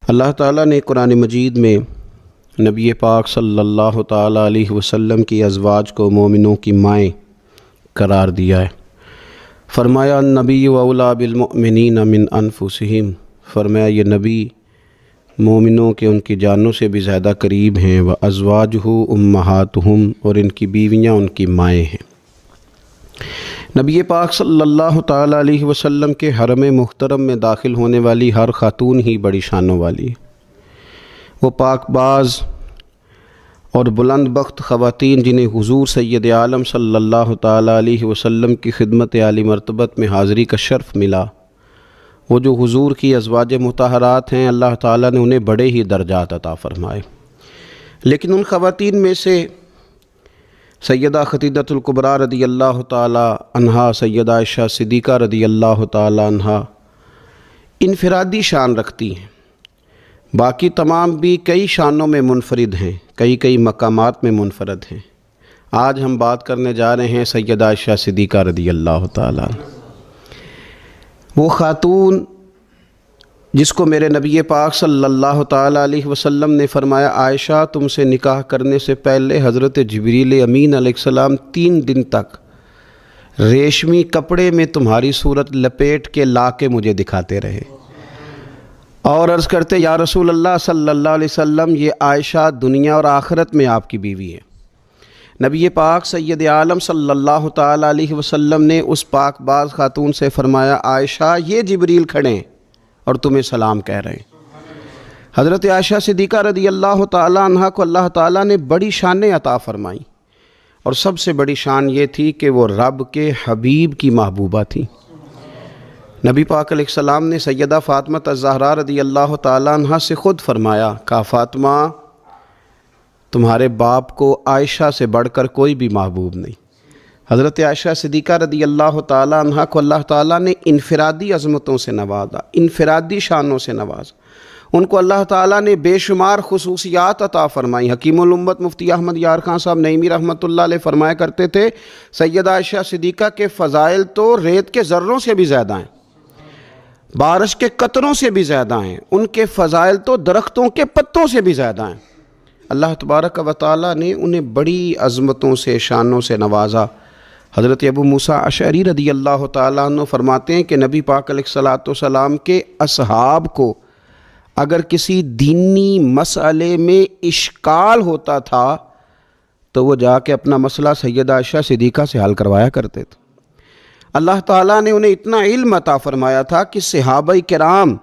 اللہ تعالیٰ نے قرآن مجید میں نبی پاک صلی اللہ تعالیٰ علیہ وسلم کی ازواج کو مومنوں کی مائیں قرار دیا ہے۔ فرمایا النبی اولیٰ بالمؤمنین من انفسہم، فرمایا یہ نبی مومنوں کے ان کی جانوں سے بھی زیادہ قریب ہیں، وازواجہ امہاتہم، اور ان کی بیویاں ان کی مائیں ہیں۔ نبی پاک صلی اللہ تعالیٰ علیہ وسلم کے حرم محترم میں داخل ہونے والی ہر خاتون ہی بڑی شانوں والی ہے۔ وہ پاک باز اور بلند بخت خواتین جنہیں حضور سید عالم صلی اللہ تعالیٰ علیہ وسلم کی خدمت عالی مرتبت میں حاضری کا شرف ملا، وہ جو حضور کی ازواج مطہرات ہیں، اللہ تعالیٰ نے انہیں بڑے ہی درجات عطا فرمائے۔ لیکن ان خواتین میں سے سیدہ خدیجۃ الکبریٰ رضی اللہ تعالیٰ عنہا، سیدہ عائشہ صدیقہ رضی اللہ تعالیٰ عنہا انفرادی شان رکھتی ہیں، باقی تمام بھی کئی شانوں میں منفرد ہیں، کئی مقامات میں منفرد ہیں۔ آج ہم بات کرنے جا رہے ہیں سیدہ عائشہ صدیقہ رضی اللہ تعالیٰ عنہ، وہ خاتون جس کو میرے نبی پاک صلی اللہ تعالیٰ علیہ وسلم نے فرمایا عائشہ تم سے نکاح کرنے سے پہلے حضرت جبریل امین علیہ السلام 3 دن تک ریشمی کپڑے میں تمہاری صورت لپیٹ کے لا کے مجھے دکھاتے رہے، اور عرض کرتے یا رسول اللہ صلی اللہ علیہ وسلم یہ عائشہ دنیا اور آخرت میں آپ کی بیوی ہے۔ نبی پاک سید عالم صلی اللہ تعالیٰ علیہ وسلم نے اس پاک باز خاتون سے فرمایا عائشہ یہ جبریل کھڑے ہیں اور تمہیں سلام کہہ رہے ہیں۔ حضرت عائشہ صدیقہ رضی اللہ تعالیٰ عنہ کو اللہ تعالیٰ نے بڑی شانیں عطا فرمائیں، اور سب سے بڑی شان یہ تھی کہ وہ رب کے حبیب کی محبوبہ تھی۔ نبی پاک علیہ السلام نے سیدہ فاطمہ الزہراء رضی اللہ تعالیٰ عنہ سے خود فرمایا، کہا فاطمہ تمہارے باپ کو عائشہ سے بڑھ کر کوئی بھی محبوب نہیں۔ حضرت عائشہ صدیقہ رضی اللہ تعالیٰ عنہ کو اللہ تعالیٰ نے انفرادی عظمتوں سے نوازا، انفرادی شانوں سے نوازا، ان کو اللہ تعالیٰ نے بے شمار خصوصیات عطا فرمائی۔ حکیم الامت مفتی احمد یار خان صاحب نعیمی رحمۃ اللہ علیہ فرمایا کرتے تھے سیدہ عائشہ صدیقہ کے فضائل تو ریت کے ذروں سے بھی زیادہ ہیں، بارش کے قطروں سے بھی زیادہ ہیں، ان کے فضائل تو درختوں کے پتوں سے بھی زیادہ ہیں۔ اللہ تبارک و تعالیٰ نے انہیں بڑی عظمتوں سے شانوں سے نوازا۔ حضرت ابو موسیٰ اشعری رضی اللہ تعالیٰ عنہ فرماتے ہیں کہ نبی پاک علیہ السلام کے اصحاب کو اگر کسی دینی مسئلے میں اشکال ہوتا تھا تو وہ جا کے اپنا مسئلہ سیدہ عائشہ صدیقہ سے حل کروایا کرتے تھے۔ اللہ تعالیٰ نے انہیں اتنا علم عطا فرمایا تھا کہ صحابہ کرام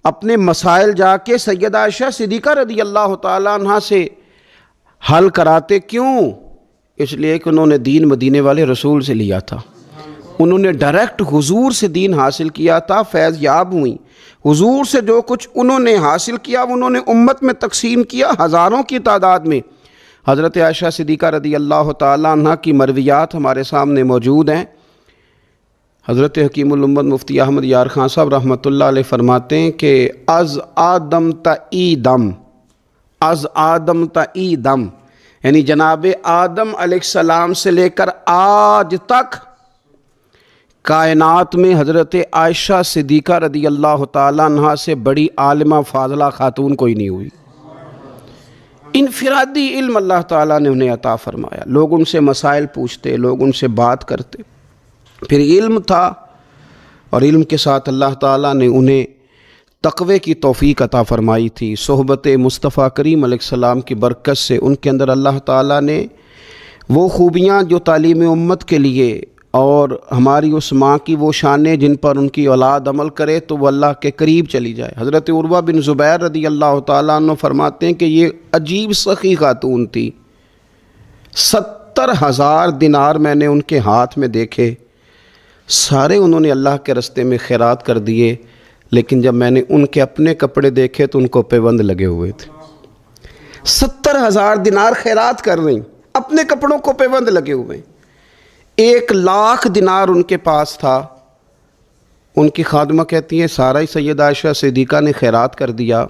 اپنے مسائل جا کے سیدہ عائشہ صدیقہ رضی اللہ تعالیٰ عنہ سے حل کراتے۔ کیوں؟ اس لیے کہ انہوں نے دین مدینے والے رسول سے لیا تھا، انہوں نے ڈائریکٹ حضور سے دین حاصل کیا تھا، فیض یاب ہوئیں۔ حضور سے جو کچھ انہوں نے حاصل کیا وہ انہوں نے امت میں تقسیم کیا ہزاروں کی تعداد میں۔ حضرت عائشہ صدیقہ رضی اللہ تعالیٰ عنہ کی مرویات ہمارے سامنے موجود ہیں۔ حضرت حکیم الامت مفتی احمد یار خان صاحب رحمۃ اللہ علیہ فرماتے ہیں کہ از آدم تا ایدم، از آدم تا ایدم، یعنی جناب آدم علیہ السلام سے لے کر آج تک کائنات میں حضرت عائشہ صدیقہ رضی اللہ تعالیٰ عنہ سے بڑی عالمہ فاضلہ خاتون کوئی نہیں ہوئی۔ انفرادی علم اللہ تعالیٰ نے انہیں عطا فرمایا، لوگ ان سے مسائل پوچھتے، لوگ ان سے بات کرتے، پھر علم تھا، اور علم کے ساتھ اللہ تعالیٰ نے انہیں تقوی کی توفیق عطا فرمائی تھی۔ صحبت مصطفیٰ کریم علیہ السلام کی برکت سے ان کے اندر اللہ تعالیٰ نے وہ خوبیاں جو تعلیم امت کے لیے، اور ہماری اس ماں کی وہ شانیں جن پر ان کی اولاد عمل کرے تو وہ اللہ کے قریب چلی جائے۔ حضرت عروہ بن زبیر رضی اللہ تعالیٰ عنہ فرماتے ہیں کہ یہ عجیب سخی خاتون تھی، 70,000 دینار میں نے ان کے ہاتھ میں دیکھے، سارے انہوں نے اللہ کے راستے میں خیرات کر دیے، لیکن جب میں نے ان کے اپنے کپڑے دیکھے تو ان کو پیوند لگے ہوئے تھے۔ 70,000 دینار خیرات کر رہی، اپنے کپڑوں کو پیوند لگے ہوئے۔ 1,00,000 دینار ان کے پاس تھا۔ ان کی خادمہ کہتی ہیں سارا ہی سیدہ عائشہ صدیقہ نے خیرات کر دیا۔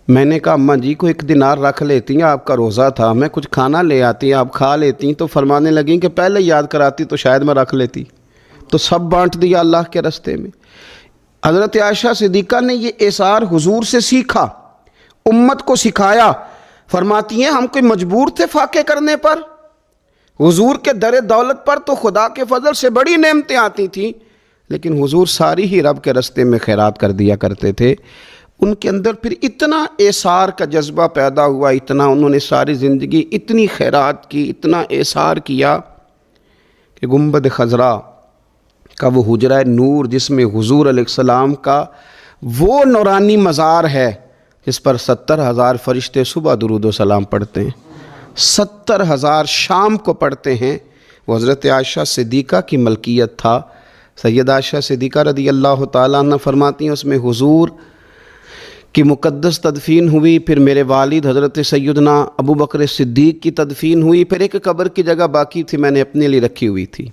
میں نے کہا اماں جی کو 1 دینار رکھ لیتی ہیں، آپ کا روزہ تھا، میں کچھ کھانا لے آتی، آپ کھا لیتی۔ تو فرمانے لگیں کہ پہلے یاد کراتی تو شاید میں رکھ لیتی، تو سب بانٹ دیا اللہ کے راستے میں۔ حضرت عائشہ صدیقہ نے یہ اثار حضور سے سیکھا، امت کو سکھایا۔ فرماتی ہیں ہم کوئی مجبور تھے فاقے کرنے پر؟ حضور کے در دولت پر تو خدا کے فضل سے بڑی نعمتیں آتی تھیں، لیکن حضور ساری ہی رب کے رستے میں خیرات کر دیا کرتے تھے۔ ان کے اندر پھر اتنا اثار کا جذبہ پیدا ہوا، اتنا انہوں نے ساری زندگی اتنی خیرات کی، اتنا اثار کیا کہ گنبد خضرا کا وہ حجرہ نور جس میں حضور علیہ السلام کا وہ نورانی مزار ہے جس پر 70,000 فرشتے صبح درود و سلام پڑھتے ہیں، 70,000 شام کو پڑھتے ہیں، وہ حضرت عائشہ صدیقہ کی ملکیت تھا۔ سیدہ عائشہ صدیقہ رضی اللہ تعالیٰ عنہ فرماتی ہیں اس میں حضور کی مقدس تدفین ہوئی، پھر میرے والد حضرت سیدنا ابو بکر صدیق کی تدفین ہوئی، پھر ایک قبر کی جگہ باقی تھی میں نے اپنے لیے رکھی ہوئی تھی۔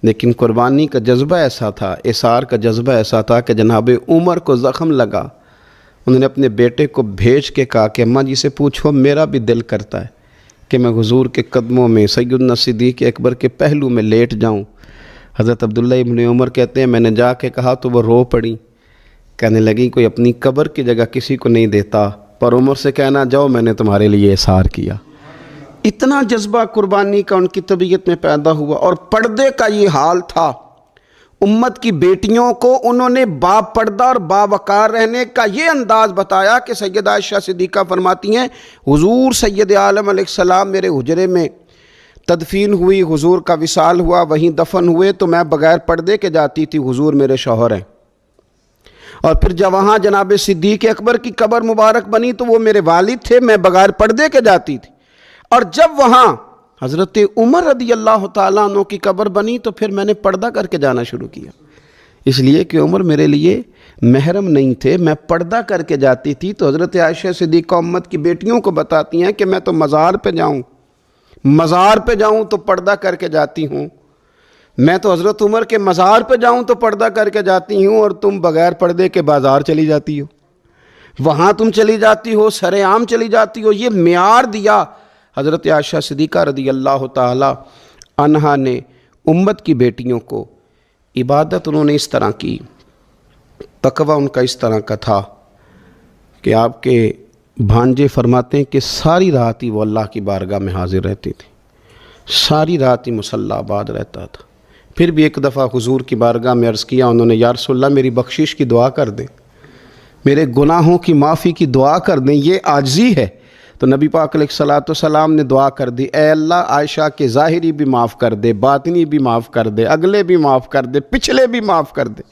لیکن قربانی کا جذبہ ایسا تھا، اثار کا جذبہ ایسا تھا کہ جناب عمر کو زخم لگا، انہوں نے اپنے بیٹے کو بھیج کے کہا کہ اماں جی سے پوچھو میرا بھی دل کرتا ہے کہ میں حضور کے قدموں میں سیدنا صدیق اکبر کے پہلو میں لیٹ جاؤں۔ حضرت عبداللہ ابن عمر کہتے ہیں میں نے جا کے کہا تو وہ رو پڑی، کہنے لگی کوئی اپنی قبر کی جگہ کسی کو نہیں دیتا، پر عمر سے کہنا جاؤ میں نے تمہارے لیے اثار کیا۔ اتنا جذبہ قربانی کا ان کی طبیعت میں پیدا ہوا، اور پردے کا یہ حال تھا۔ امت کی بیٹیوں کو انہوں نے با پردہ اور باوقار رہنے کا یہ انداز بتایا کہ سیدہ عائشہ صدیقہ فرماتی ہیں حضور سید عالم علیہ السلام میرے حجرے میں تدفین ہوئی، حضور کا وصال ہوا، وہیں دفن ہوئے تو میں بغیر پردے کے جاتی تھی، حضور میرے شوہر ہیں۔ اور پھر جب وہاں جناب صدیق اکبر کی قبر مبارک بنی تو وہ میرے والد تھے، میں بغیر پردے کے جاتی تھی۔ اور جب وہاں حضرت عمر رضی اللہ تعالیٰ عنہ کی قبر بنی تو پھر میں نے پردہ کر کے جانا شروع کیا، اس لیے کہ عمر میرے لیے محرم نہیں تھے، میں پردہ کر کے جاتی تھی۔ تو حضرت عائشہ صدیقہ امت کی بیٹیوں کو بتاتی ہیں کہ میں تو مزار پہ جاؤں تو پردہ کر کے جاتی ہوں، میں تو حضرت عمر کے مزار پہ جاؤں تو پردہ کر کے جاتی ہوں، اور تم بغیر پردے کے بازار چلی جاتی ہو، وہاں تم چلی جاتی ہو، سر عام چلی جاتی ہو۔ یہ معیار دیا حضرت عائشہ صدیقہ رضی اللہ تعالی عنہا نے امت کی بیٹیوں کو۔ عبادت انہوں نے اس طرح کی، تقوی ان کا اس طرح کا تھا کہ آپ کے بھانجے فرماتے ہیں کہ ساری رات ہی وہ اللہ کی بارگاہ میں حاضر رہتی تھی، ساری رات ہی مصلی آباد رہتا تھا۔ پھر بھی ایک دفعہ حضور کی بارگاہ میں عرض کیا انہوں نے، یا رسول اللہ میری بخشش کی دعا کر دیں، میرے گناہوں کی معافی کی دعا کر دیں، یہ عاجزی ہے۔ تو نبی پاک علیہ السلام نے دعا کر دی، اے اللہ عائشہ کے ظاہری بھی معاف کر دے، باطنی بھی معاف کر دے، اگلے بھی معاف کر دے، پچھلے بھی معاف کر دے۔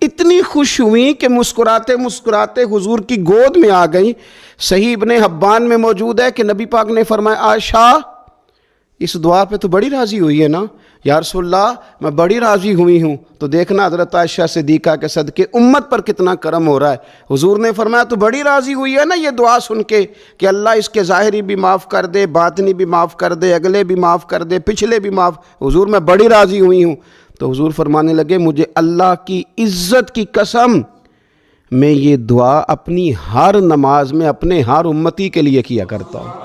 اتنی خوش ہوئیں کہ مسکراتے مسکراتے حضور کی گود میں آ گئیں۔ صحیح ابن حبان میں موجود ہے کہ نبی پاک نے فرمایا عائشہ اس دعا پہ تو بڑی راضی ہوئی ہے نا؟ یا رسول اللہ میں بڑی راضی ہوئی ہوں۔ تو دیکھنا حضرت عائشہ صدیقہ کے صدقے امت پر کتنا کرم ہو رہا ہے۔ حضور نے فرمایا تو بڑی راضی ہوئی ہے نا یہ دعا سن کے کہ اللہ اس کے ظاہری بھی معاف کر دے، باطنی بھی معاف کر دے، اگلے بھی معاف کر دے، پچھلے بھی معاف۔ حضور میں بڑی راضی ہوئی ہوں۔ تو حضور فرمانے لگے مجھے اللہ کی عزت کی قسم میں یہ دعا اپنی ہر نماز میں اپنے ہر امتی کے لیے کیا کرتا ہوں۔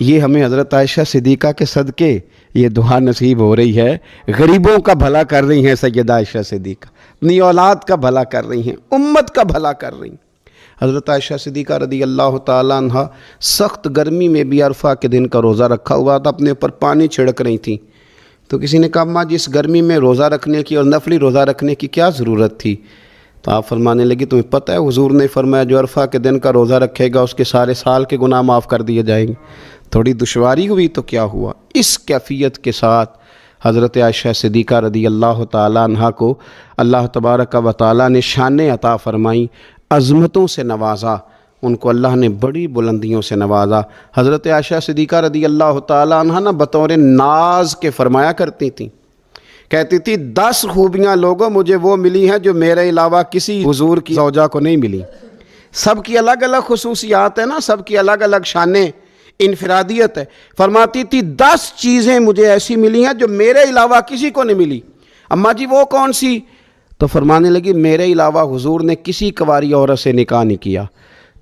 یہ ہمیں حضرت عائشہ صدیقہ کے صدقے یہ دعا نصیب ہو رہی ہے۔ غریبوں کا بھلا کر رہی ہیں سیدہ عائشہ صدیقہ، اپنی اولاد کا بھلا کر رہی ہیں، امت کا بھلا کر رہی ہیں۔ حضرت عائشہ صدیقہ رضی اللہ تعالیٰ عنہ سخت گرمی میں بھی عرفہ کے دن کا روزہ رکھا ہوا تھا، اپنے اوپر پانی چھڑک رہی تھیں۔ تو کسی نے کہا اماں جی اس گرمی میں روزہ رکھنے کی اور نفلی روزہ رکھنے کی کیا ضرورت تھی؟ تو آپ فرمانے لگی تمہیں پتہ ہے حضور نے فرمایا جو عرفہ کے دن کا روزہ رکھے گا اس کے سارے سال کے گناہ معاف کر دیے جائیں گے۔ تھوڑی دشواری ہوئی تو کیا ہوا؟ اس کیفیت کے ساتھ حضرت عائشہ صدیقہ رضی اللہ تعالیٰ عنہا کو اللہ تبارک و تعالیٰ نے شانیں عطا فرمائیں، عظمتوں سے نوازا، ان کو اللہ نے بڑی بلندیوں سے نوازا۔ حضرت عائشہ صدیقہ رضی اللہ تعالیٰ عنہا نہ بطور ناز کے فرمایا کرتی تھیں، کہتی تھی 10 خوبیاں لوگوں مجھے وہ ملی ہیں جو میرے علاوہ کسی حضور کی زوجہ کو نہیں ملی۔ سب کی الگ الگ خصوصیات ہیں نا، سب کی الگ الگ شانیں، انفرادیت ہے۔ فرماتی تھی 10 چیزیں مجھے ایسی ملی ہیں جو میرے علاوہ کسی کو نہیں ملی۔ اماں جی وہ کون سی؟ تو فرمانے لگی میرے علاوہ حضور نے کسی کنواری عورت سے نکاح نہیں کیا،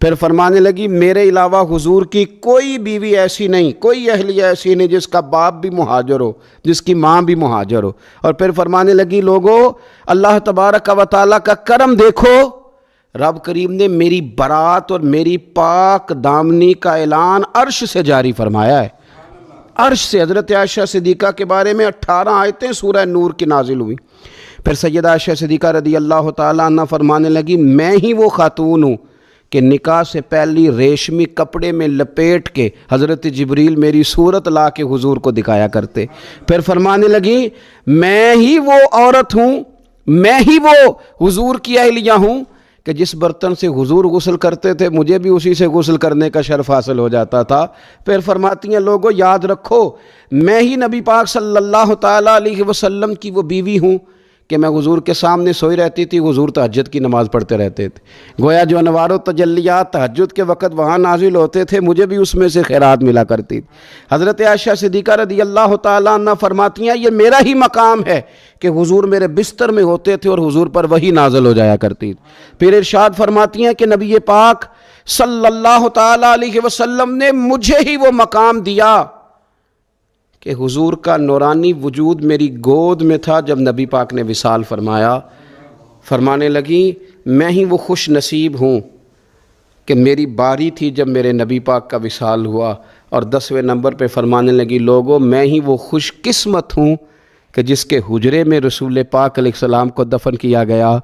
پھر فرمانے لگی میرے علاوہ حضور کی کوئی بیوی ایسی نہیں، کوئی اہلیہ ایسی نہیں جس کا باپ بھی مہاجر ہو، جس کی ماں بھی مہاجر ہو۔ اور پھر فرمانے لگی لوگو اللہ تبارک و تعالیٰ کا کرم دیکھو، رب کریم نے میری برات اور میری پاک دامنی کا اعلان عرش سے جاری فرمایا ہے۔ عرش سے حضرت عائشہ صدیقہ کے بارے میں 18 آیتیں سورہ نور کی نازل ہوئی۔ پھر سیدہ عائشہ صدیقہ رضی اللہ تعالیٰ عنہ فرمانے لگی میں ہی وہ خاتون ہوں کہ نکاح سے پہلی ریشمی کپڑے میں لپیٹ کے حضرت جبریل میری صورت لا کے حضور کو دکھایا کرتے۔ پھر فرمانے لگی میں ہی وہ عورت ہوں، میں ہی وہ حضور کی اہلیہ ہوں کہ جس برتن سے حضور غسل کرتے تھے مجھے بھی اسی سے غسل کرنے کا شرف حاصل ہو جاتا تھا۔ پھر فرماتی ہیں لوگوں یاد رکھو میں ہی نبی پاک صلی اللہ تعالیٰ علیہ وسلم کی وہ بیوی ہوں کہ میں حضور کے سامنے سوئی رہتی تھی، حضور تہجد کی نماز پڑھتے رہتے تھے، گویا جو انوار و تجلیات تہجد کے وقت وہاں نازل ہوتے تھے مجھے بھی اس میں سے خیرات ملا کرتی تھی۔ حضرت عائشہ صدیقہ رضی اللہ تعالیٰ عنہ فرماتی ہیں یہ میرا ہی مقام ہے کہ حضور میرے بستر میں ہوتے تھے اور حضور پر وحی نازل ہو جایا کرتی تھی۔ پھر ارشاد فرماتی ہیں کہ نبی پاک صلی اللہ تعالیٰ علیہ وسلم نے مجھے ہی وہ مقام دیا کہ حضور کا نورانی وجود میری گود میں تھا جب نبی پاک نے وصال فرمایا۔ فرمانے لگی میں ہی وہ خوش نصیب ہوں کہ میری باری تھی جب میرے نبی پاک کا وصال ہوا۔ اور 10ویں نمبر پہ فرمانے لگی لوگوں میں ہی وہ خوش قسمت ہوں کہ جس کے حجرے میں رسول پاک علیہ السلام کو دفن کیا گیا۔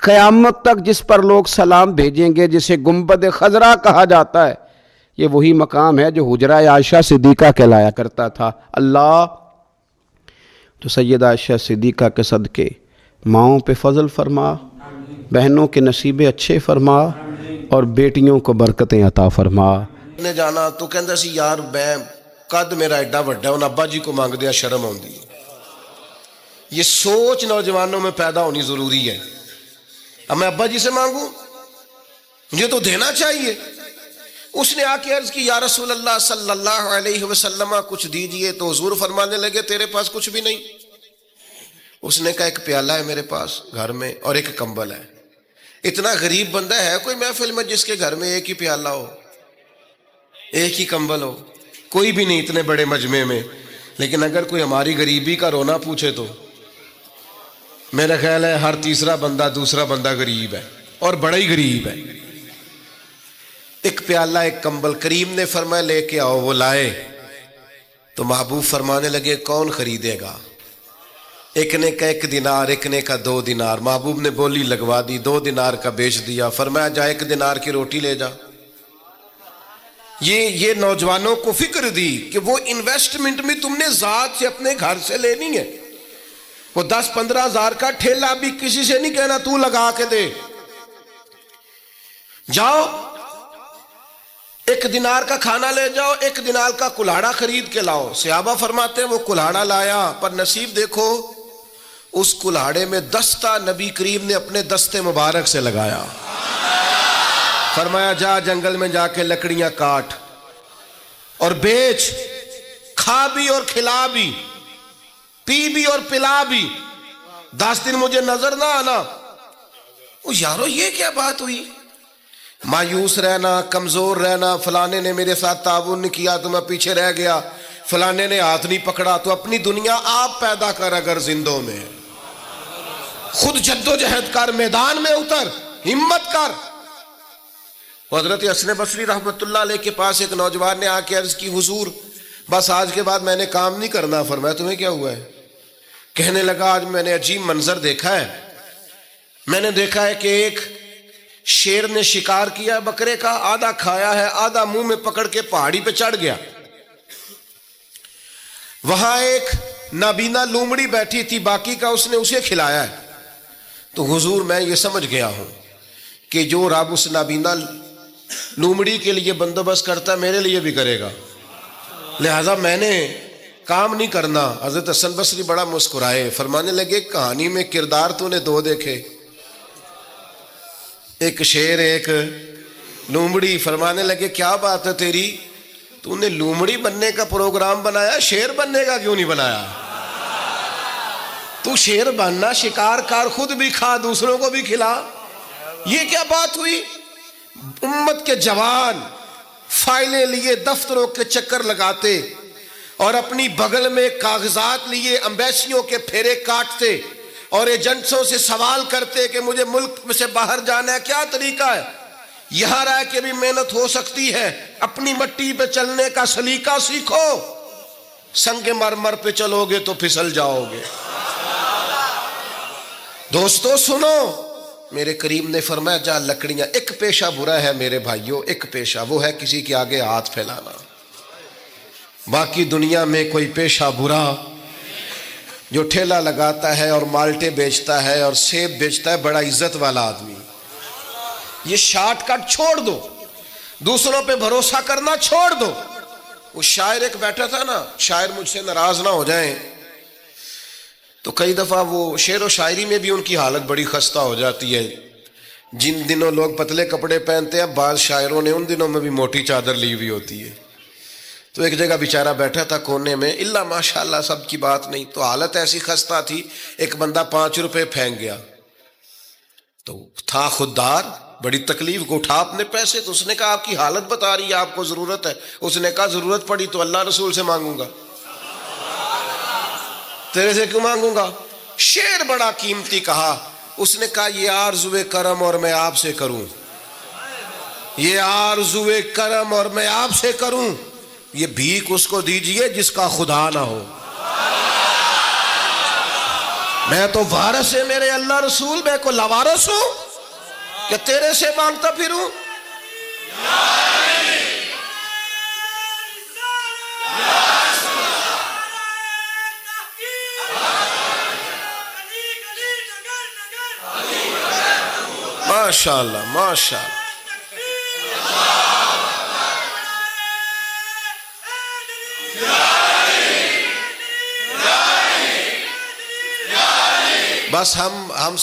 قیامت تک جس پر لوگ سلام بھیجیں گے جسے گنبد خضرا کہا جاتا ہے، یہ وہی مقام ہے جو حجرہ عائشہ صدیقہ کہلایا کرتا تھا۔ اللہ تو سیدہ عائشہ صدیقہ کے صدقے ماؤں پہ فضل فرما، بہنوں کے نصیبے اچھے فرما اور بیٹیوں کو برکتیں عطا فرما۔ نے جانا تو کہندا سی یار میں قد میرا ایڈا وڈا ہے، ابا جی کو مانگ دیا شرم آؤندی۔ یہ سوچ نوجوانوں میں پیدا ہونی ضروری ہے۔ اب میں ابا جی سے مانگوں، مجھے تو دینا چاہیے۔ اس نے آ کے عرض کی یا رسول اللہ صلی اللہ علیہ وسلم کچھ دیجئے، تو حضور فرمانے لگے تیرے پاس کچھ بھی نہیں؟ اس نے کہا ایک پیالہ ہے میرے پاس گھر میں اور ایک کمبل ہے۔ اتنا غریب بندہ ہے کوئی محفل میں جس کے گھر میں ایک ہی پیالہ ہو، ایک ہی کمبل ہو؟ کوئی بھی نہیں اتنے بڑے مجمع میں۔ لیکن اگر کوئی ہماری غریبی کا رونا پوچھے تو میرا خیال ہے ہر تیسرا بندہ دوسرا بندہ غریب ہے اور بڑا ہی غریب ہے۔ ایک پیالہ ایک کمبل، کریم نے فرمایا لے کے آؤ، وہ لائے تو محبوب فرمانے لگے کون خریدے گا؟ ایک نے کا 1 دینار، ایک نے کا 2 دینار۔ محبوب نے بولی لگوا دی، 2 دینار کا بیچ دیا۔ فرمایا جا 1 دینار کی روٹی لے جا۔ یہ نوجوانوں کو فکر دی کہ وہ انویسٹمنٹ میں تم نے ذات سے اپنے گھر سے لینی ہے۔ وہ 10-15 ہزار کا ٹھیلا بھی کسی سے نہیں کہنا تو لگا کے دے۔ جاؤ 1 دینار کا کھانا لے جاؤ، 1 دینار کا کلاڑا خرید کے لاؤ۔ صحابہ فرماتے ہیں وہ کلاڑا لایا، پر نصیب دیکھو اس کلاڑے میں دستہ نبی کریم نے اپنے دستے مبارک سے لگایا۔ فرمایا جا جنگل میں جا کے لکڑیاں کاٹ اور بیچ، کھا بھی اور کھلا بھی، پی بھی اور پلا بھی، 10 دن مجھے نظر نہ آنا۔ یارو یہ کیا بات ہوئی؟ مایوس رہنا، کمزور رہنا، فلانے نے میرے ساتھ تعاون نہیں کیا تو میں پیچھے رہ گیا، فلانے نے ہاتھ نہیں پکڑا۔ تو اپنی دنیا آپ پیدا کر، اگر زندوں میں خود جد و جہد کر، میدان میں اتر، ہمت کر۔ حضرت حسن بصری رحمت اللہ علیہ کے پاس ایک نوجوان نے آ کے عرض کی حضور بس آج کے بعد میں نے کام نہیں کرنا۔ فرمایا تمہیں کیا ہوا ہے؟ کہنے لگا آج میں نے عجیب منظر دیکھا ہے۔ میں نے دیکھا ہے کہ ایک شیر نے شکار کیا بکرے کا، آدھا کھایا ہے، آدھا منہ میں پکڑ کے پہاڑی پہ چڑھ گیا۔ وہاں ایک نابینا لومڑی بیٹھی تھی، باقی کا اس نے اسے کھلایا ہے۔ تو حضور میں یہ سمجھ گیا ہوں کہ جو رب اس نابینا لومڑی کے لیے بندوبست کرتا ہے میرے لیے بھی کرے گا، لہذا میں نے کام نہیں کرنا۔ حضرت حسن بصری بڑا مسکرائے، فرمانے لگے کہانی میں کردار تو نے 2 دیکھے، ایک شیر ایک لومڑی۔ فرمانے لگے کیا بات ہے تیری، تو نے لومڑی بننے کا پروگرام بنایا، شیر بننے کا کیوں نہیں بنایا؟ تو شیر بننا، شکار کر، خود بھی کھا دوسروں کو بھی کھلا۔ یہ کیا بات ہوئی؟ امت کے جوان فائلیں لیے دفتروں کے چکر لگاتے اور اپنی بغل میں کاغذات لیے امبیسیوں کے پھیرے کاٹتے اور ایجنٹوں سے سوال کرتے کہ مجھے ملک میں سے باہر جانا ہے، کیا طریقہ ہے؟ یہاں رہ کے بھی محنت ہو سکتی ہے، اپنی مٹی پہ چلنے کا سلیقہ سیکھو، سنگ مرمر پہ چلو گے تو پھسل جاؤ گے۔ دوستو سنو، میرے کریم نے فرمایا جا لکڑیاں، ایک پیشہ برا ہے میرے بھائیوں، ایک پیشہ، وہ ہے کسی کے آگے ہاتھ پھیلانا۔ باقی دنیا میں کوئی پیشہ برا، جو ٹھیلا لگاتا ہے اور مالٹے بیچتا ہے اور سیب بیچتا ہے، بڑا عزت والا آدمی، یہ شارٹ کٹ چھوڑ دو، دوسروں پہ بھروسہ کرنا چھوڑ دو۔ وہ شاعر ایک بیٹھا تھا نا، شاعر مجھ سے ناراض نہ ہو جائیں، تو کئی دفعہ وہ شعر و شاعری میں بھی ان کی حالت بڑی خستہ ہو جاتی ہے۔ جن دنوں لوگ پتلے کپڑے پہنتے ہیں، بعض شاعروں نے ان دنوں میں بھی موٹی چادر لی ہوئی ہوتی ہے۔ تو ایک جگہ بیچارہ بیٹھا تھا کونے میں، اللہ ماشاءاللہ سب کی بات نہیں، تو حالت ایسی خستہ تھی، ایک بندہ 5 روپے پھینک گیا، تو تھا خوددار، بڑی تکلیف کو اٹھا اپنے پیسے، تو اس نے کہا آپ کی حالت بتا رہی ہے، آپ کو ضرورت ہے۔ اس نے کہا ضرورت پڑی تو اللہ رسول سے مانگوں گا، تیرے سے کیوں مانگوں گا؟ شعر بڑا قیمتی کہا، اس نے کہا یہ آرزوئے کرم اور میں آپ سے کروں، یہ آرزوئے کرم اور میں آپ سے کروں، یہ بھیک اس کو دیجئے جس کا خدا نہ ہو۔ میں تو وارث ہے میرے اللہ رسول، میں کو لوارث ہوں کہ تیرے سے مانگتا پھروں؟ ماشاءاللہ ماشاءاللہ۔ بس ہم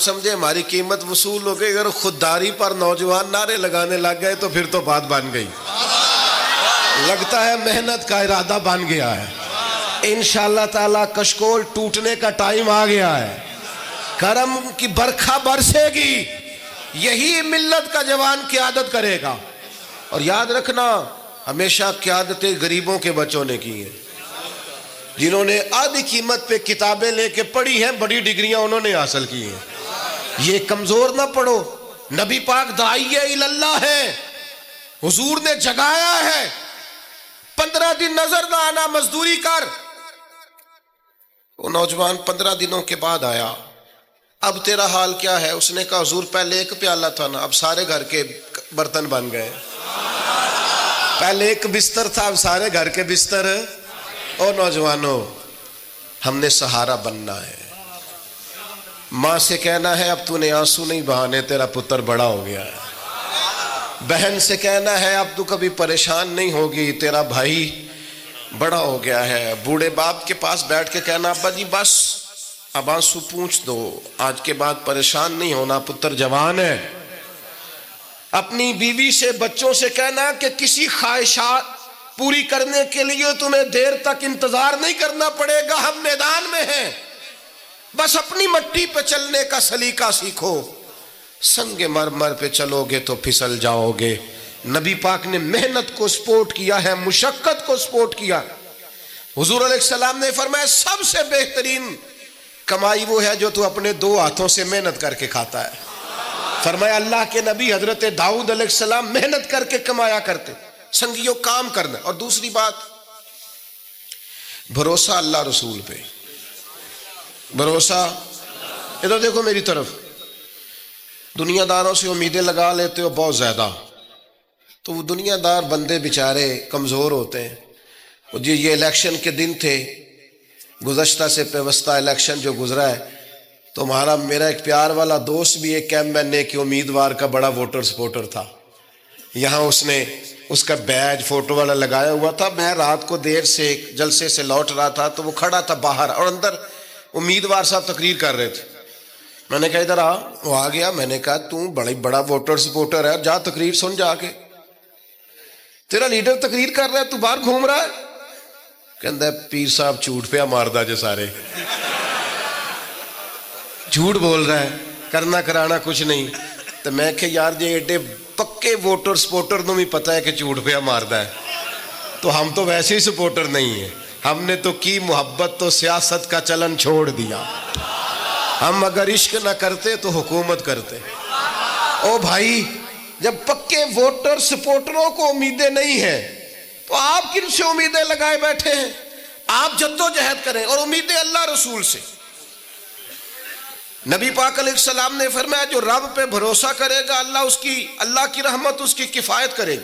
سمجھے ہماری قیمت وصول ہو گئی، اگر خودداری پر نوجوان نعرے لگانے لگ گئے تو پھر تو بات بن گئی، لگتا ہے محنت کا ارادہ بن گیا ہے۔ انشاءاللہ تعالی کشکول ٹوٹنے کا ٹائم آ گیا ہے، کرم کی برکھا برسے گی، یہی ملت کا جوان قیادت کرے گا۔ اور یاد رکھنا، ہمیشہ قیادتیں غریبوں کے بچوں نے کی ہیں، جنہوں نے آدھی قیمت پہ کتابیں لے کے پڑھی ہیں، بڑی ڈگریاں انہوں نے حاصل کی ہیں۔ یہ کمزور نہ پڑھو، نبی پاک داعیہ اللہ ہے، حضور نے جگایا ہے، 15 دن نظر نہ آنا، مزدوری کر۔ وہ نوجوان 15 دنوں کے بعد آیا، اب تیرا حال کیا ہے؟ اس نے کہا حضور پہلے ایک پیالہ تھا نا، اب سارے گھر کے برتن بن گئے، پہلے ایک بستر تھا، اب سارے گھر کے بستر۔ اور نوجوانوں، ہم نے سہارا بننا ہے۔ ماں سے کہنا ہے اب تو نے آنسو نہیں بہانے، تیرا پتر بڑا ہو گیا ہے۔ بہن سے کہنا ہے اب تو کبھی پریشان نہیں ہوگی، تیرا بھائی بڑا ہو گیا ہے۔ بوڑھے باپ کے پاس بیٹھ کے کہنا ابا جی بس اب آنسو پوچھ دو، آج کے بعد پریشان نہیں ہونا، پتر جوان ہے۔ اپنی بیوی سے، بچوں سے کہنا کہ کسی خواہشات پوری کرنے کے لیے تمہیں دیر تک انتظار نہیں کرنا پڑے گا، ہم میدان میں ہیں، بس اپنی مٹی پہ چلنے کا سلیقہ سیکھو، سنگ مرمر پہ چلو گے تو پھسل جاؤ گے۔ نبی پاک نے محنت کو سپورٹ کیا ہے، مشقت کو سپورٹ کیا۔ حضور علیہ السلام نے فرمایا سب سے بہترین کمائی وہ ہے جو تو اپنے 2 ہاتھوں سے محنت کر کے کھاتا ہے۔ فرمایا اللہ کے نبی حضرت داؤد علیہ السلام محنت کر کے کمایا کرتے۔ سنگیوں کام کرنا۔ اور دوسری بات، بھروسہ اللہ رسول پہ، بھروسہ۔ ادھر دیکھو میری طرف، دنیا داروں سے امیدیں لگا لیتے ہو بہت زیادہ، تو وہ دنیا دار بندے بیچارے کمزور ہوتے ہیں۔ جی یہ الیکشن کے دن تھے، گزشتہ سے پیوستہ الیکشن جو گزرا ہے، تو میرا ایک پیار والا دوست بھی ایک کیم این اے کے امیدوار کا بڑا ووٹر سپورٹر تھا۔ یہاں اس نے اس کا بیج فوٹو والا لگایا ہوا تھا۔ میں رات کو دیر سے جلسے سے لوٹ رہا تھا تو وہ کھڑا تھا باہر، اور اندر امیدوار صاحب تقریر کر رہے تھے۔ میں نے کہا ادھر آ، وہ آ گیا۔ میں نے کہا تو بڑا ووٹر سپورٹر ہے، جا تقریر سن جا کے، تیرا لیڈر تقریر کر رہا ہے تو باہر گھوم رہا ہے۔ کہندا ہے پیر صاحب جھوٹ پہ ماردا جے، سارے جھوٹ بول رہا ہے، کرنا کرانا کچھ نہیں۔ تو میں کہ یار جی ایڈے پکے ووٹر سپورٹر نو بھی پتہ ہے کہ جھوٹ پیا ماردا ہے، تو ہم تو ویسے ہی سپورٹر نہیں ہیں، ہم نے تو کی محبت تو سیاست کا چلن چھوڑ دیا، ہم اگر عشق نہ کرتے تو حکومت کرتے۔ او بھائی جب پکے ووٹر سپورٹروں کو امیدیں نہیں ہیں تو آپ کن سے امیدیں لگائے بیٹھے ہیں؟ آپ جدوجہد کریں اور امیدیں اللہ رسول سے۔ نبی پاک علیہ السلام نے فرمایا جو رب پہ بھروسہ کرے گا اللہ کی رحمت اس کی کفایت کرے گی۔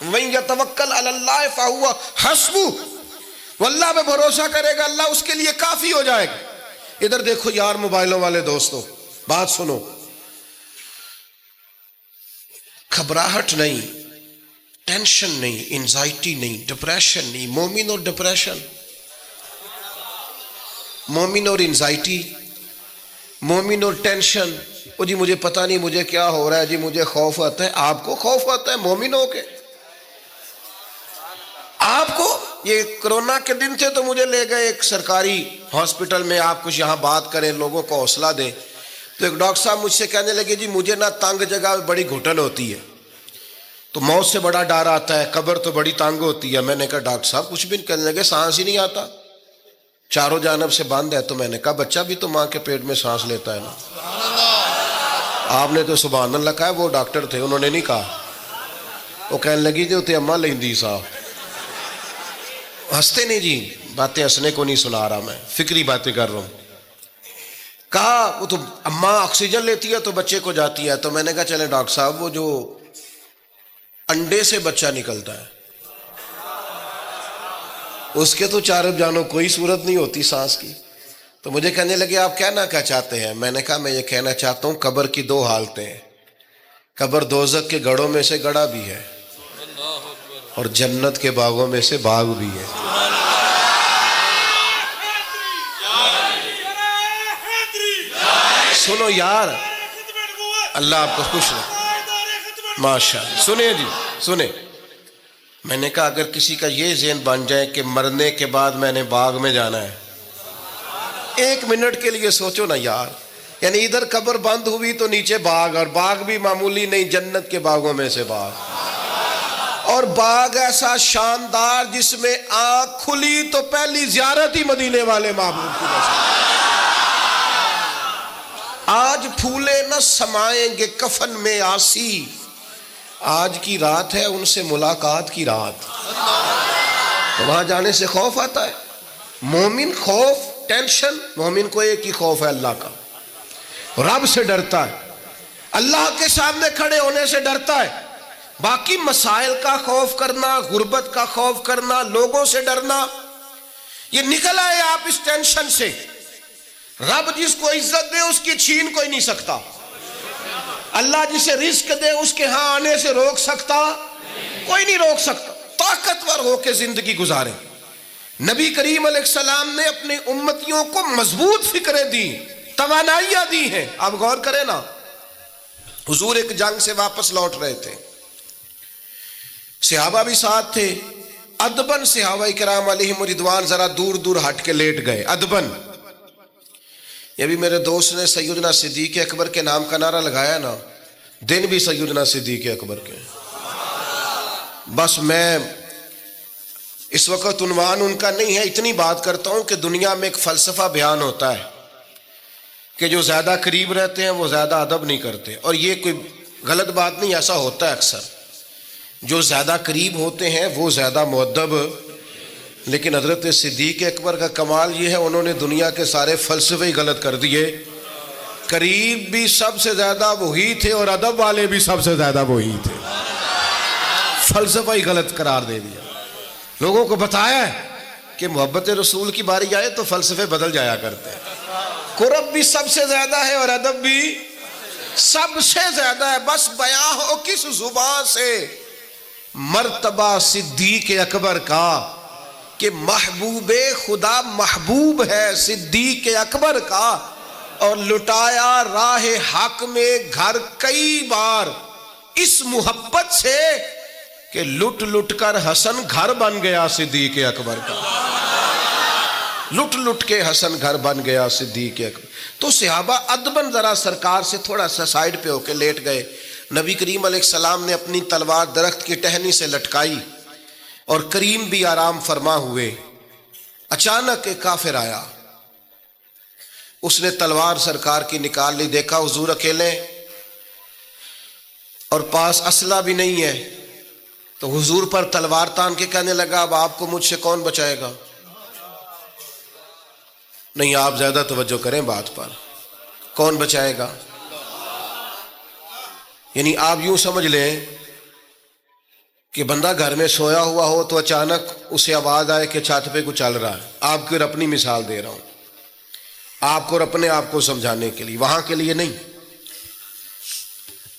وَإِن يَتَوَكَّلْ عَلَى اللَّهِ فَهُوَ حَسْبُهُ، وہ اللہ پہ بھروسہ کرے گا اللہ اس کے لیے کافی ہو جائے گا۔ ادھر دیکھو یار موبائلوں والے دوستو، بات سنو، گھبراہٹ نہیں، ٹینشن نہیں، انزائٹی نہیں، ڈپریشن نہیں۔ مومن اور ڈپریشن، مومن اور انزائٹی، مومن اور ٹینشن، او جی مجھے پتہ نہیں مجھے کیا ہو رہا ہے، جی مجھے خوف آتا ہے۔ آپ کو خوف آتا ہے مومن ہو کے؟ آپ کو یہ کرونا کے دن تھے تو مجھے لے گئے ایک سرکاری ہاسپٹل میں، آپ کچھ یہاں بات کریں، لوگوں کو حوصلہ دیں، تو ایک ڈاکٹر صاحب مجھ سے کہنے لگے جی مجھے نہ تنگ جگہ بڑی گھٹن ہوتی ہے، تو موت سے بڑا ڈر آتا ہے، قبر تو بڑی تنگ ہوتی ہے۔ میں نے کہا ڈاکٹر صاحب کچھ بھی نہیں، کہنے لگے سانس ہی نہیں آتا، چاروں جانب سے بند ہے۔ تو میں نے کہا بچہ بھی تو ماں کے پیٹ میں سانس لیتا ہے نا۔ آپ نے تو سبحان اللہ کہا، وہ ڈاکٹر تھے انہوں نے نہیں کہا۔ وہ کہنے لگی جی اتنے اماں لیندی صاحب، ہنستے نہیں جی، باتیں ہنسنے کو نہیں سنا رہا، میں فکری باتیں کر رہا ہوں۔ کہا وہ تو اماں آکسیجن لیتی ہے تو بچے کو جاتی ہے۔ تو میں نے کہا چلیں ڈاکٹر صاحب وہ جو انڈے سے بچہ نکلتا ہے اس کے تو چارب جانو کوئی صورت نہیں ہوتی سانس کی۔ تو مجھے کہنے لگے آپ کہنا کیا چاہتے ہیں؟ میں نے کہا میں یہ کہنا چاہتا ہوں قبر کی دو حالتیں ہیں، قبر دوزخ کے گڑھوں میں سے گڑھا بھی ہے اور جنت کے باغوں میں سے باغ بھی ہے۔ سنو یار، اللہ آپ کو خوش رکھے، ماشاء اللہ۔ سنیں جی سنیں، میں نے کہا اگر کسی کا یہ ذہن بن جائے کہ مرنے کے بعد میں نے باغ میں جانا ہے، ایک منٹ کے لیے سوچو نا یار، یعنی ادھر قبر بند ہوئی تو نیچے باغ، اور باغ بھی معمولی نہیں، جنت کے باغوں میں سے باغ، اور باغ ایسا شاندار جس میں آنکھ کھلی تو پہلی زیارت ہی مدینے والے محبوب کی بس۔ آج پھولے نہ سمائیں گے کفن میں آسی، آج کی رات ہے ان سے ملاقات کی رات۔ وہاں جانے سے خوف آتا ہے، مومن خوف ٹینشن، مومن کو ایک ہی خوف ہے اللہ کا، رب سے ڈرتا ہے، اللہ کے سامنے کھڑے ہونے سے ڈرتا ہے۔ باقی مسائل کا خوف کرنا، غربت کا خوف کرنا، لوگوں سے ڈرنا، یہ نکل آئے آپ اس ٹینشن سے۔ رب جس کو عزت دے اس کی چھین کوئی نہیں سکتا، اللہ جسے رزق دے اس کے ہاں آنے سے روک سکتا کوئی نہیں روک سکتا۔ طاقتور ہو کے زندگی گزاریں۔ نبی کریم علیہ السلام نے اپنی امتیوں کو مضبوط فکریں دی، توانائیاں دی ہیں۔ آپ غور کریں نا، حضور ایک جنگ سے واپس لوٹ رہے تھے، صحابہ بھی ساتھ تھے، ادبن صحابہ کرام علیہم رضوان ذرا دور دور ہٹ کے لیٹ گئے، ادبن۔ یہ بھی میرے دوست نے سیدنا صدیق اکبر کے نام کا نعرہ لگایا نا، دن بھی سیدنا صدیق اکبر کے۔ بس میں اس وقت عنوان ان کا نہیں ہے، اتنی بات کرتا ہوں کہ دنیا میں ایک فلسفہ بیان ہوتا ہے کہ جو زیادہ قریب رہتے ہیں وہ زیادہ ادب نہیں کرتے، اور یہ کوئی غلط بات نہیں، ایسا ہوتا ہے اکثر، جو زیادہ قریب ہوتے ہیں وہ زیادہ مؤدب۔ لیکن حضرت صدیق اکبر کا کمال یہ ہے انہوں نے دنیا کے سارے فلسفے ہی غلط کر دیے، قریب بھی سب سے زیادہ وہی تھے اور ادب والے بھی سب سے زیادہ وہی تھے، فلسفہ ہی غلط قرار دے دیا۔ لوگوں کو بتایا ہے کہ محبت رسول کی باری آئے تو فلسفے بدل جایا کرتے ہیں، قرب بھی سب سے زیادہ ہے اور ادب بھی سب سے زیادہ ہے۔ بس بیاں ہو کس زبان سے مرتبہ صدیق اکبر کا کہ محبوب خدا محبوب ہے صدیق اکبر کا، اور لٹایا راہ حق میں گھر کئی بار اس محبت سے کہ لٹ لٹ کر حسن گھر بن گیا صدیق اکبر کا۔ لٹ لٹ کے حسن گھر بن گیا صدیق اکبر. تو صحابہ ادبن ذرا سرکار سے تھوڑا سا سائڈ پہ ہو کے لیٹ گئے. نبی کریم علیہ السلام نے اپنی تلوار درخت کی ٹہنی سے لٹکائی اور کریم بھی آرام فرما ہوئے. اچانک ایک کافر آیا, اس نے تلوار سرکار کی نکال لی. دیکھا حضور اکیلے اور پاس اسلحہ بھی نہیں ہے, تو حضور پر تلوار تان کے کہنے لگا اب آپ کو مجھ سے کون بچائے گا. نہیں, آپ زیادہ توجہ کریں بات پر. کون بچائے گا؟ یعنی آپ یوں سمجھ لیں کہ بندہ گھر میں سویا ہوا ہو تو اچانک اسے آواز آئے کہ چھت پہ کچھ چل رہا ہے. آپ کو اپنی مثال دے رہا ہوں, آپ کو اور اپنے آپ کو سمجھانے کے لیے, وہاں کے لیے نہیں.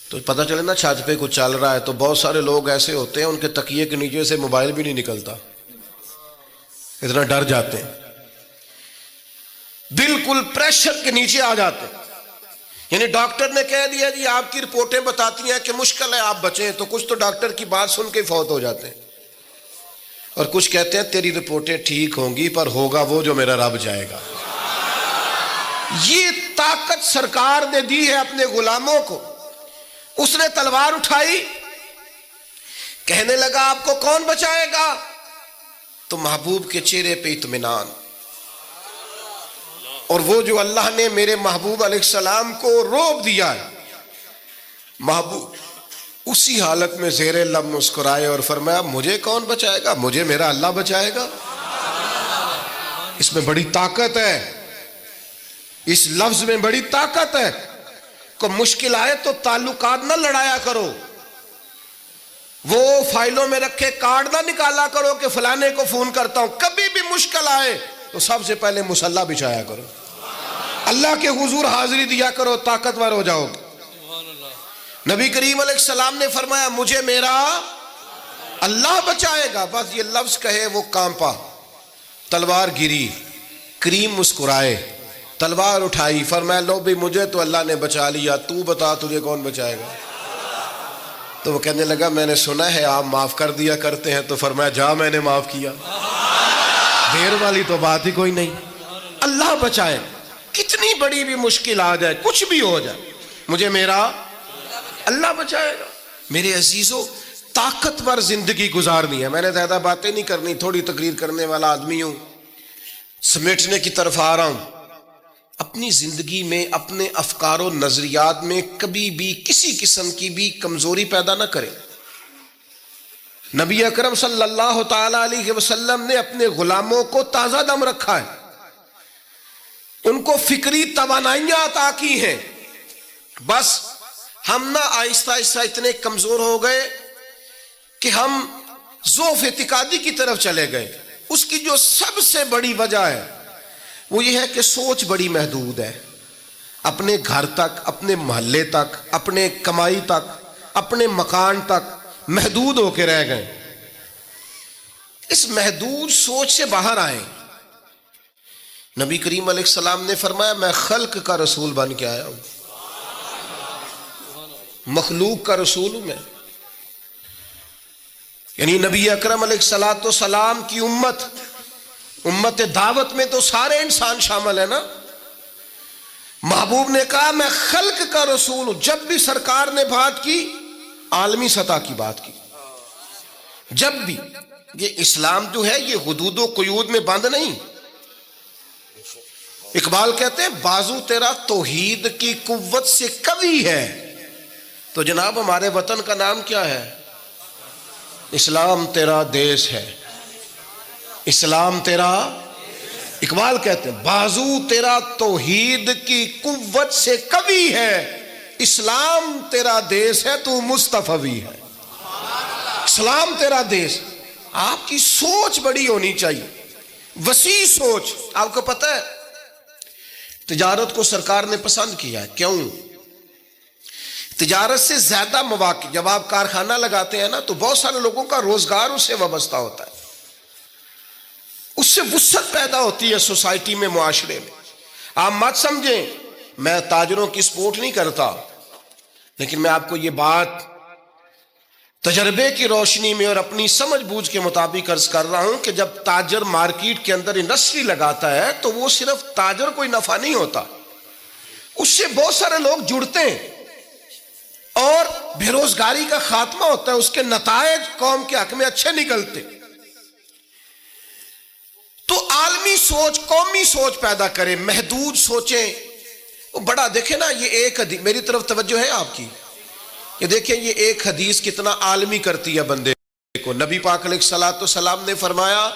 تو پتہ چلے نا چھت پہ کچھ چل رہا ہے, تو بہت سارے لوگ ایسے ہوتے ہیں ان کے تکیے کے نیچے سے موبائل بھی نہیں نکلتا, اتنا ڈر جاتے ہیں, بالکل پریشر کے نیچے آ جاتے ہیں. یعنی ڈاکٹر نے کہہ دیا جی آپ کی رپورٹیں بتاتی ہیں کہ مشکل ہے آپ بچیں, تو کچھ تو ڈاکٹر کی بات سن کے فوت ہو جاتے ہیں, اور کچھ کہتے ہیں تیری رپورٹیں ٹھیک ہوں گی پر ہوگا وہ جو میرا رب جائے گا. یہ طاقت سرکار نے دی ہے اپنے غلاموں کو. اس نے تلوار اٹھائی, کہنے لگا آپ کو کون بچائے گا, تو محبوب کے چہرے پہ اطمینان. اور وہ جو اللہ نے میرے محبوب علیہ السلام کو روب دیا ہے, محبوب اسی حالت میں زیر لب مسکرائے اور فرمایا مجھے کون بچائے گا, مجھے میرا اللہ بچائے گا. اس میں بڑی طاقت ہے, اس لفظ میں بڑی طاقت ہے. کو مشکل آئے تو تعلقات نہ لڑایا کرو, وہ فائلوں میں رکھے کارڈ نہ نکالا کرو کہ فلانے کو فون کرتا ہوں. کبھی بھی مشکل آئے تو سب سے پہلے مصلی بچھایا کرو, اللہ کے حضور حاضری دیا کرو, طاقتور ہو جاؤ. نبی کریم علیہ السلام نے فرمایا مجھے میرا اللہ بچائے گا. بس یہ لفظ کہے وہ کانپا, تلوار گری, کریم مسکرائے, تلوار اٹھائی, فرمایا لو بھی مجھے تو اللہ نے بچا لیا, تو بتا تجھے کون بچائے گا. تو وہ کہنے لگا میں نے سنا ہے آپ معاف کر دیا کرتے ہیں, تو فرمایا جا میں نے معاف کیا, دیر والی تو بات ہی کوئی نہیں. اللہ بچائے, کتنی بڑی بھی مشکل آ جائے, کچھ بھی ہو جائے, مجھے میرا اللہ بچائے گا. میرے عزیزو, طاقتور زندگی گزارنی ہے. میں نے زیادہ باتیں نہیں کرنی, تھوڑی تقریر کرنے والا آدمی ہوں, سمیٹنے کی طرف آ رہا ہوں. اپنی زندگی میں اپنے افکار و نظریات میں کبھی بھی کسی قسم کی بھی کمزوری پیدا نہ کریں. نبی اکرم صلی اللہ تعالی علیہ وسلم نے اپنے غلاموں کو تازہ دم رکھا ہے, ان کو فکری توانائیاں عطا کی ہیں. بس ہم نہ آہستہ آہستہ اتنے کمزور ہو گئے کہ ہم ضعف اعتقادی کی طرف چلے گئے. اس کی جو سب سے بڑی وجہ ہے وہ یہ ہے کہ سوچ بڑی محدود ہے. اپنے گھر تک, اپنے محلے تک, اپنے کمائی تک, اپنے مکان تک محدود ہو کے رہ گئے. اس محدود سوچ سے باہر آئیں. نبی کریم علیہ السلام نے فرمایا میں خلق کا رسول بن کے آیا ہوں, مخلوق کا رسول ہوں میں. یعنی نبی اکرم علیہ الصلوۃ والسلام کی امت دعوت میں تو سارے انسان شامل ہیں نا. محبوب نے کہا میں خلق کا رسول ہوں. جب بھی سرکار نے بات کی عالمی سطح کی بات کی, جب بھی. یہ اسلام جو ہے یہ حدود و قیود میں بند نہیں. اقبال کہتے ہیں بازو تیرا توحید کی قوت سے قوی ہے. تو جناب ہمارے وطن کا نام کیا ہے؟ اسلام تیرا دیس ہے, اسلام تیرا. اقبال کہتے ہیں بازو تیرا توحید کی قوت سے قوی ہے, اسلام تیرا دیس ہے تو مصطفی ہے. اسلام تیرا دیس. آپ کی سوچ بڑی ہونی چاہیے, وسیع سوچ. آپ کو پتہ ہے تجارت کو سرکار نے پسند کیا ہے. کیوں؟ تجارت سے زیادہ مواقع, جب آپ کارخانہ لگاتے ہیں نا تو بہت سارے لوگوں کا روزگار اس سے وابستہ ہوتا ہے, اس سے وسعت پیدا ہوتی ہے سوسائٹی میں, معاشرے میں. آپ مت سمجھیں میں تاجروں کی سپورٹ نہیں کرتا, لیکن میں آپ کو یہ بات تجربے کی روشنی میں اور اپنی سمجھ بوجھ کے مطابق عرض کر رہا ہوں کہ جب تاجر مارکیٹ کے اندر انڈسٹری لگاتا ہے تو وہ صرف تاجر کوئی نفع نہیں ہوتا، اس سے بہت سارے لوگ جڑتے ہیں اور بے روزگاری کا خاتمہ ہوتا ہے، اس کے نتائج قوم کے حق میں اچھے نکلتے۔ تو عالمی سوچ، قومی سوچ پیدا کرے، محدود سوچیں۔ وہ بڑا دیکھیں نا، یہ ایک حدیث میری طرف توجہ ہے آپ کی، یہ دیکھیں یہ ایک حدیث کتنا عالمی کرتی ہے بندے کو۔ نبی پاک علیہ الصلوۃ والسلام نے فرمایا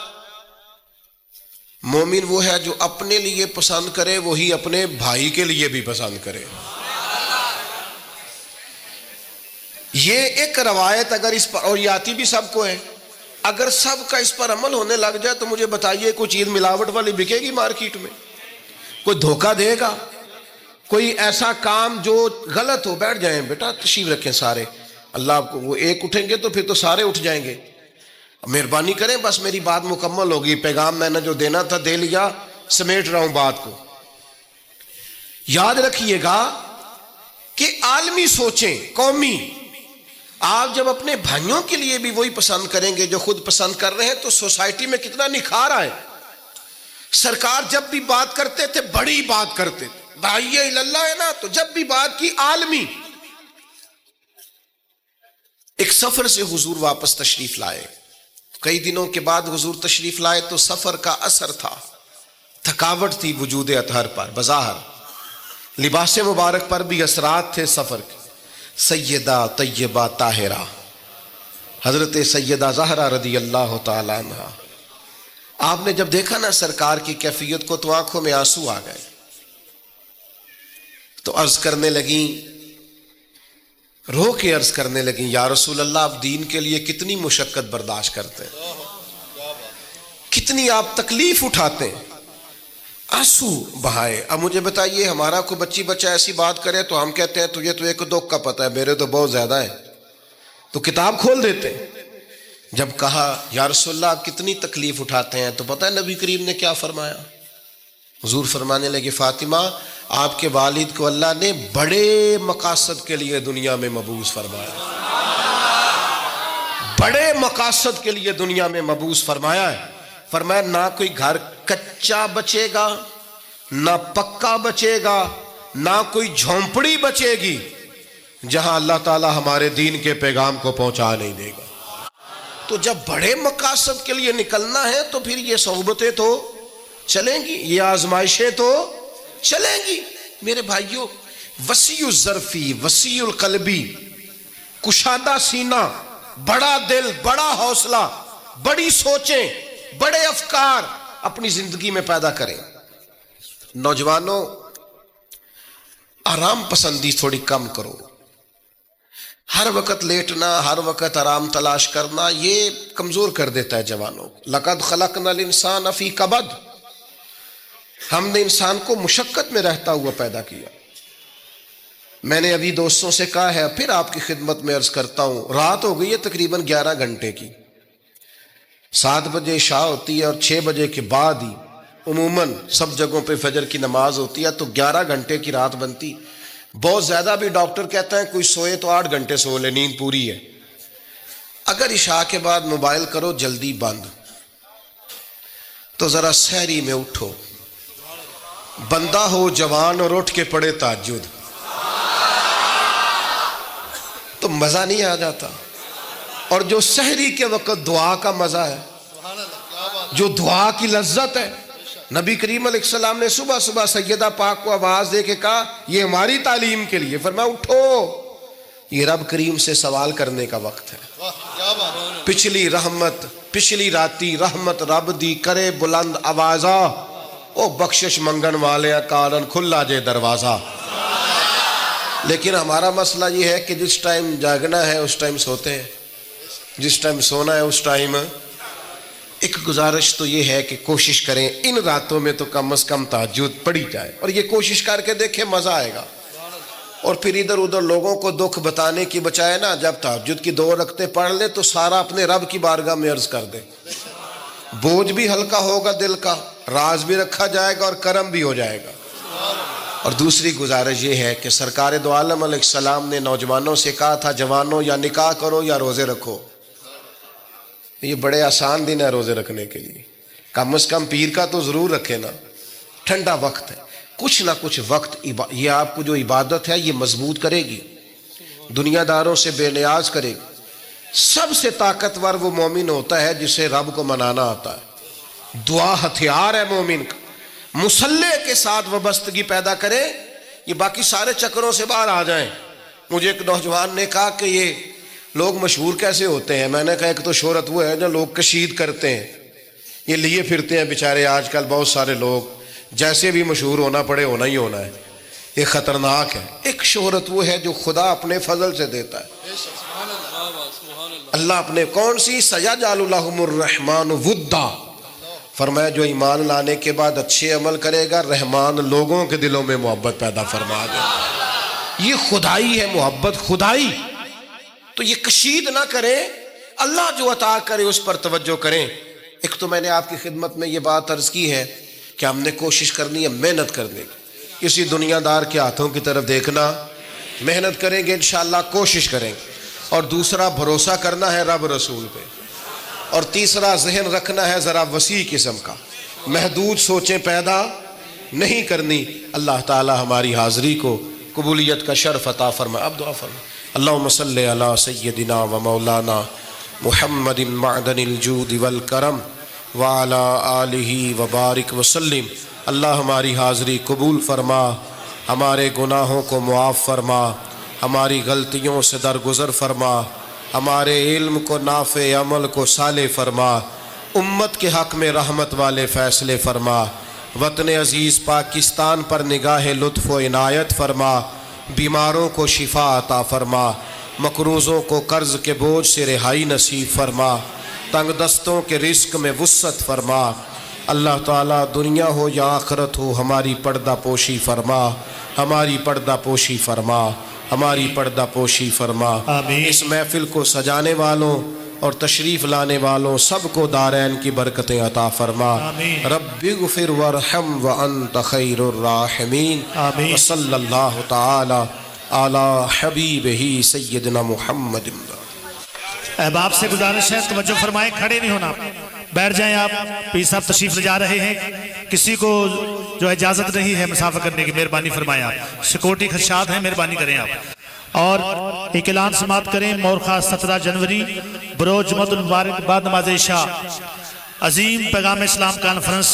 مومن وہ ہے جو اپنے لیے پسند کرے وہی اپنے بھائی کے لیے بھی پسند کرے۔ یہ ایک روایت اگر اس پر، اور یہ آتی بھی سب کو ہے، اگر سب کا اس پر عمل ہونے لگ جائے تو مجھے بتائیے کوئی چیز ملاوٹ والی بکے گی مارکیٹ میں؟ کوئی دھوکہ دے گا؟ کوئی ایسا کام جو غلط ہو؟ بیٹھ جائیں بیٹا، تشریف رکھیں سارے، اللہ آپ کو، وہ ایک اٹھیں گے تو پھر تو سارے اٹھ جائیں گے۔ مہربانی کریں، بس میری بات مکمل ہوگی، پیغام میں نے جو دینا تھا دے لیا، سمیٹ رہا ہوں بات کو۔ یاد رکھیے گا کہ عالمی سوچیں، قومی، آپ جب اپنے بھائیوں کے لیے بھی وہی پسند کریں گے جو خود پسند کر رہے ہیں تو سوسائٹی میں کتنا نکھار آئے۔ سرکار جب بھی بات کرتے تھے بڑی بات کرتے تھے، داعی اللہ ہے نا، تو جب بھی بات کی عالمی۔ ایک سفر سے حضور واپس تشریف لائے، کئی دنوں کے بعد حضور تشریف لائے تو سفر کا اثر تھا، تھکاوٹ تھی وجود اطہر پر، بظاہر لباس مبارک پر بھی اثرات تھے سفر کے۔ سیدہ طیبہ طاہرہ حضرت سیدہ زہرا رضی اللہ تعالی عنہ، آپ نے جب دیکھا نا سرکار کی کیفیت کو تو آنکھوں میں آنسو آ گئے، تو عرض کرنے لگیں، رو کے عرض کرنے لگیں، یا رسول اللہ آپ دین کے لیے کتنی مشقت برداشت کرتے ہیں، کتنی آپ تکلیف اٹھاتے ہیں، آنسو بہائے۔ اب مجھے بتائیے ہمارا کوئی بچی بچہ ایسی بات کرے تو ہم کہتے ہیں تجھے تو ایک دو کا پتہ ہے، میرے تو بہت زیادہ ہے، تو کتاب کھول دیتے ہیں۔ جب کہا یا رسول اللہ آپ کتنی تکلیف اٹھاتے ہیں تو پتہ ہے نبی کریم نے کیا فرمایا؟ حضور فرمانے لگے فاطمہ آپ کے والد کو اللہ نے بڑے مقاصد کے لیے دنیا میں مبعوث فرمایا، بڑے مقاصد کے لیے دنیا میں مبعوث فرمایا ہے۔ فرمایا نہ کوئی گھر کچا بچے گا، نہ پکا بچے گا، نہ کوئی جھونپڑی بچے گی جہاں اللہ تعالیٰ ہمارے دین کے پیغام کو پہنچا نہیں دے گا۔ تو جب بڑے مقاصد کے لیے نکلنا ہے تو پھر یہ صحبتیں تو چلیں گی، یہ آزمائشیں تو چلیں گی۔ میرے بھائیوں، وسیع الظرفی، وسیع القلبی، کشادہ سینہ، بڑا دل، بڑا حوصلہ، بڑی سوچیں، بڑے افکار اپنی زندگی میں پیدا کریں۔ نوجوانوں، آرام پسندی تھوڑی کم کرو، ہر وقت لیٹنا، ہر وقت آرام تلاش کرنا یہ کمزور کر دیتا ہے جوانوں کو۔ لقد خلقنا الانسان فی کبد، ہم نے انسان کو مشقت میں رہتا ہوا پیدا کیا۔ میں نے ابھی دوستوں سے کہا ہے، پھر آپ کی خدمت میں عرض کرتا ہوں، رات ہو گئی ہے تقریباً 11 گھنٹے کی، 7 بجے عشاء ہوتی ہے اور 6 بجے کے بعد ہی عموماً سب جگہوں پہ فجر کی نماز ہوتی ہے، تو 11 گھنٹے کی رات بنتی۔ بہت زیادہ بھی ڈاکٹر کہتا ہے کوئی سوئے تو 8 گھنٹے سو لے، نیند پوری ہے۔ اگر عشاء کے بعد موبائل کرو جلدی بند، تو ذرا سحری میں اٹھو، بندہ ہو جوان اور اٹھ کے پڑھے تہجد، تو مزہ نہیں آ جاتا؟ اور جو سحری کے وقت دعا کا مزہ ہے، جو دعا کی لذت ہے، نبی کریم علیہ السلام نے صبح صبح سیدہ پاک کو آواز دے کے کہا یہ ہماری تعلیم کے لیے، فرمایا اٹھو، یہ رب کریم سے سوال کرنے کا وقت ہے۔ پچھلی رحمت، پچھلی راتی رحمت رب دی کرے بلند آوازہ، او بخشش منگن والے کارن کھلا جے دروازہ۔ لیکن ہمارا مسئلہ یہ ہے کہ جس ٹائم جاگنا ہے اس ٹائم سوتے ہیں، جس ٹائم سونا ہے اس ٹائم۔ ایک گزارش تو یہ ہے کہ کوشش کریں ان راتوں میں تو کم از کم تہجد پڑھی جائے، اور یہ کوشش کر کے دیکھیں مزہ آئے گا۔ اور پھر ادھر ادھر لوگوں کو دکھ بتانے کی بجائے نا، جب تہجد کی 2 رکعتیں پڑھ لے تو سارا اپنے رب کی بارگاہ میں عرض کر دے، بوجھ بھی ہلکا ہوگا دل کا، راز بھی رکھا جائے گا اور کرم بھی ہو جائے گا۔ اور دوسری گزارش یہ ہے کہ سرکار دو عالم علیہ السلام نے نوجوانوں سے کہا تھا جوانوں یا نکاح کرو یا روزے رکھو. یہ بڑے آسان دن ہے روزے رکھنے کے لیے. کم از کم پیر کا تو ضرور رکھے نا. ٹھنڈا وقت ہے, کچھ نہ کچھ وقت یہ آپ کو جو عبادت ہے یہ مضبوط کرے گی, دنیا داروں سے بے نیاز کرے گی. سب سے طاقتور وہ مومن ہوتا ہے جسے رب کو منانا آتا ہے. دعا ہتھیار ہے مومن کا. مصلح کے ساتھ وابستگی پیدا کرے, یہ باقی سارے چکروں سے باہر آ جائیں. مجھے ایک نوجوان نے کہا کہ یہ لوگ مشہور کیسے ہوتے ہیں؟ میں نے کہا ایک تو شہرت وہ ہے جو لوگ کشید کرتے ہیں, یہ لیے پھرتے ہیں بیچارے. آج کل بہت سارے لوگ جیسے بھی مشہور ہونا پڑے ہونا ہی ہونا ہے, یہ خطرناک ہے. ایک شہرت وہ ہے جو خدا اپنے فضل سے دیتا ہے. اللہ اپنے کون سی سیجعل لہم الرحمن ودا, فرمایا جو ایمان لانے کے بعد اچھے عمل کرے گا رحمان لوگوں کے دلوں میں محبت پیدا فرما دے. یہ خدائی ہے محبت, خدائی. تو یہ کشید نہ کریں, اللہ جو عطا کرے اس پر توجہ کریں. ایک تو میں نے آپ کی خدمت میں یہ بات عرض کی ہے کہ ہم نے کوشش کرنی ہے محنت کرنے کی, کسی دنیا دار کے ہاتھوں کی طرف دیکھنا, محنت کریں گے انشاءاللہ, کوشش کریں گے. اور دوسرا بھروسہ کرنا ہے رب رسول پہ. اور تیسرا ذہن رکھنا ہے ذرا وسیع قسم کا, محدود سوچیں پیدا نہیں کرنی. اللہ تعالی ہماری حاضری کو قبولیت کا شرف عطا فرمائے. اب دعا فرمائے. اللہم صلی علی سیدنا و مولانا محمد معدن الجود والکرم وعلی آلہ وبارک وسلم. اللہ ہماری حاضری قبول فرما, ہمارے گناہوں کو معاف فرما, ہماری غلطیوں سے درگزر فرما, ہمارے علم کو نافع, عمل کو صالح فرما, امت کے حق میں رحمت والے فیصلے فرما, وطن عزیز پاکستان پر نگاہ لطف و عنایت فرما, بیماروں کو شفا عطا فرما, مقروضوں کو قرض کے بوجھ سے رہائی نصیب فرما, تنگ دستوں کے رزق میں وسعت فرما. اللہ تعالیٰ دنیا ہو یا آخرت ہو ہماری پردہ پوشی فرما, ہماری پردہ پوشی فرما, ہماری پردہ پوشی فرما. اس محفل کو سجانے والوں اور تشریف لانے والوں سب کو دارین کی برکتیں عطا فرما. رب اغفر وارحم وانت خیر الراحمین. وصلی اللہ تعالی علی حبیبہ سیدنا محمد. احباب سے گزارش ہے توجہ فرمائیں, کھڑے نہیں ہونا, بیٹھ جائیں. آپ پیر صاحب تشریف لے جا رہے ہیں, کسی کو جو اجازت نہیں ہے مسافر کرنے کی مہربانی فرمائیں. آپ سیکورٹی خدشات ہیں, مہربانی کریں آپ. اور ایک اعلان سماعت کریں. مورخہ 17 جنوری بروز جمعۃ المبارک بعد نماز عشاء عظیم پیغام اسلام کانفرنس